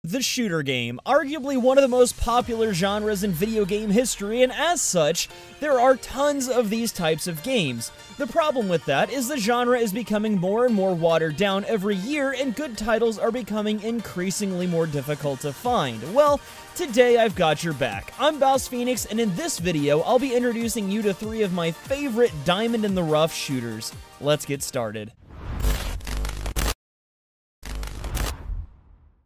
The shooter game, arguably one of the most popular genres in video game history, and as such, there are tons of these types of games. The problem with that is the genre is becoming more and more watered down every year, and good titles are becoming increasingly more difficult to find. Well, today I've got your back. I'm BouseFeenux, and in this video, I'll be introducing you to 3 of my favorite diamond-in-the-rough shooters. Let's get started.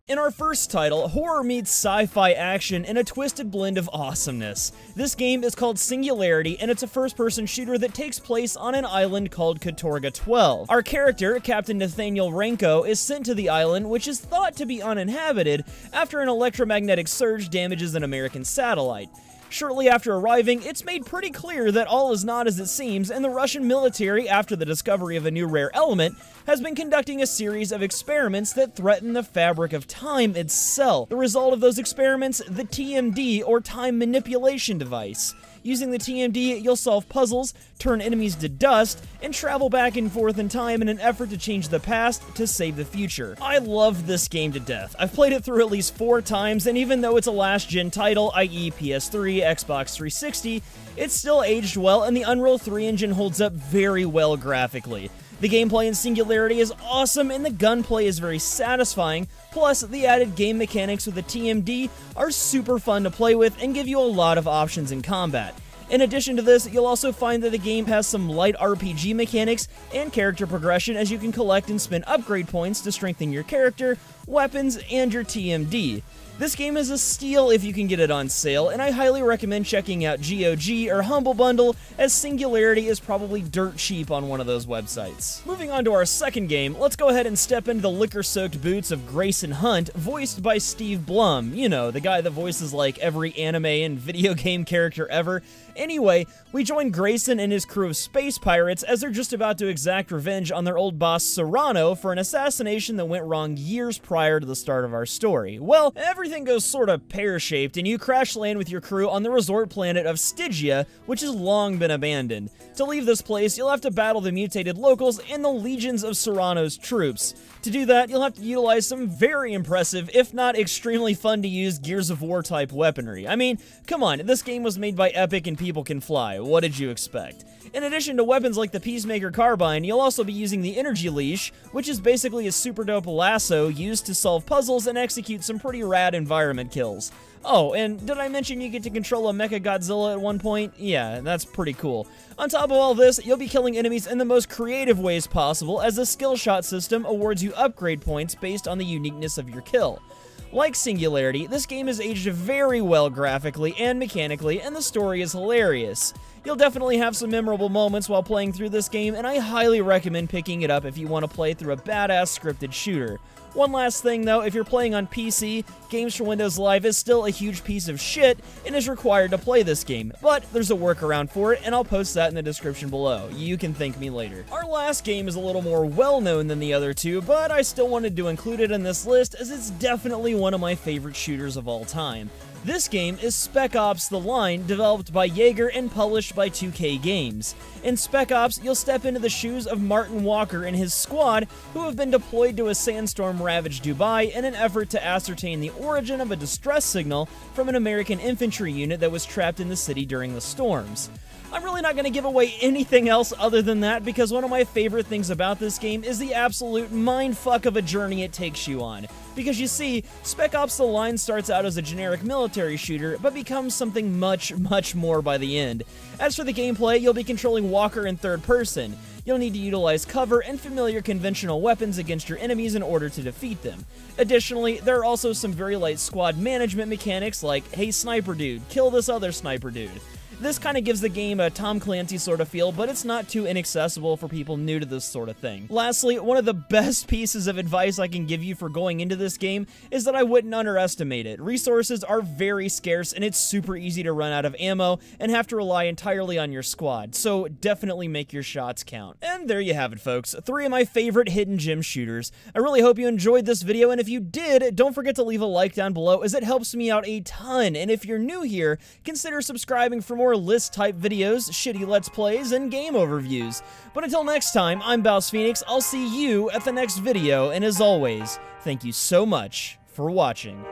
In our first title, horror meets sci-fi action in a twisted blend of awesomeness. This game is called Singularity, and it's a first-person shooter that takes place on an island called Katorga 12. Our character, Captain Nathaniel Renko, is sent to the island, which is thought to be uninhabited, after an electromagnetic surge damages an American satellite. Shortly after arriving, it's made pretty clear that all is not as it seems, and the Russian military, after the discovery of a new rare element, has been conducting a series of experiments that threaten the fabric of time itself. The result of those experiments, the TMD, or Time Manipulation Device. Using the TMD, you'll solve puzzles, turn enemies to dust, and travel back and forth in time in an effort to change the past to save the future. I love this game to death. I've played it through at least 4 times, and even though it's a last-gen title, i.e. PS3, Xbox 360, it's still aged well, and the Unreal 3 engine holds up very well graphically. The gameplay in Singularity is awesome, and the gunplay is very satisfying, plus the added game mechanics with the TMD are super fun to play with and give you a lot of options in combat. In addition to this, you'll also find that the game has some light RPG mechanics and character progression, as you can collect and spend upgrade points to strengthen your character, weapons, and your TMD. This game is a steal if you can get it on sale, and I highly recommend checking out GOG or Humble Bundle, as Singularity is probably dirt cheap on one of those websites. Moving on to our second game, let's go ahead and step into the liquor-soaked boots of Grayson Hunt, voiced by Steve Blum. You know, the guy that voices like every anime and video game character ever. Anyway, we join Grayson and his crew of space pirates as they're just about to exact revenge on their old boss Serrano for an assassination that went wrong years prior to the start of our story. Well, everything goes sort of pear-shaped, and you crash land with your crew on the resort planet of Stygia, which has long been abandoned. To leave this place, you'll have to battle the mutated locals and the legions of Serrano's troops. To do that, you'll have to utilize some very impressive, if not extremely fun to use, Gears of War type weaponry. I mean, come on, this game was made by Epic and people can fly. What did you expect? In addition to weapons like the Peacemaker Carbine, you'll also be using the Energy Leash, which is basically a super dope lasso used to solve puzzles and execute some pretty rad environment kills. Oh, and did I mention you get to control a Mecha Godzilla at one point? Yeah, that's pretty cool. On top of all this, you'll be killing enemies in the most creative ways possible, as the skill shot system awards you upgrade points based on the uniqueness of your kill. Like Singularity, this game is aged very well graphically and mechanically, and the story is hilarious. You'll definitely have some memorable moments while playing through this game, and I highly recommend picking it up if you want to play through a badass scripted shooter. One last thing though, if you're playing on PC, Games for Windows Live is still a huge piece of shit and is required to play this game, but there's a workaround for it, and I'll post that in the description below. You can thank me later. Our last game is a little more well-known than the other two, but I still wanted to include it in this list as it's definitely one of my favorite shooters of all time. This game is Spec Ops The Line, developed by Jaeger and published by 2K Games. In Spec Ops, you'll step into the shoes of Martin Walker and his squad, who have been deployed to a sandstorm-ravaged Dubai in an effort to ascertain the origin of a distress signal from an American infantry unit that was trapped in the city during the storms. I'm really not going to give away anything else other than that, because one of my favorite things about this game is the absolute mindfuck of a journey it takes you on. Because you see, Spec Ops The Line starts out as a generic military shooter, but becomes something much, much more by the end. As for the gameplay, you'll be controlling Walker in third person. You'll need to utilize cover and familiar conventional weapons against your enemies in order to defeat them. Additionally, there are also some very light squad management mechanics like, hey sniper dude, kill this other sniper dude. This kind of gives the game a Tom Clancy sort of feel, but it's not too inaccessible for people new to this sort of thing. Lastly, one of the best pieces of advice I can give you for going into this game is that I wouldn't underestimate it. Resources are very scarce, and it's super easy to run out of ammo and have to rely entirely on your squad, so definitely make your shots count. And there you have it, folks. 3 of my favorite hidden gem shooters. I really hope you enjoyed this video, and if you did, don't forget to leave a like down below, as it helps me out a ton. And if you're new here, consider subscribing for more list-type videos, shitty Let's Plays, and game overviews. But until next time, I'm BouseFeenux. I'll see you at the next video, and as always, thank you so much for watching.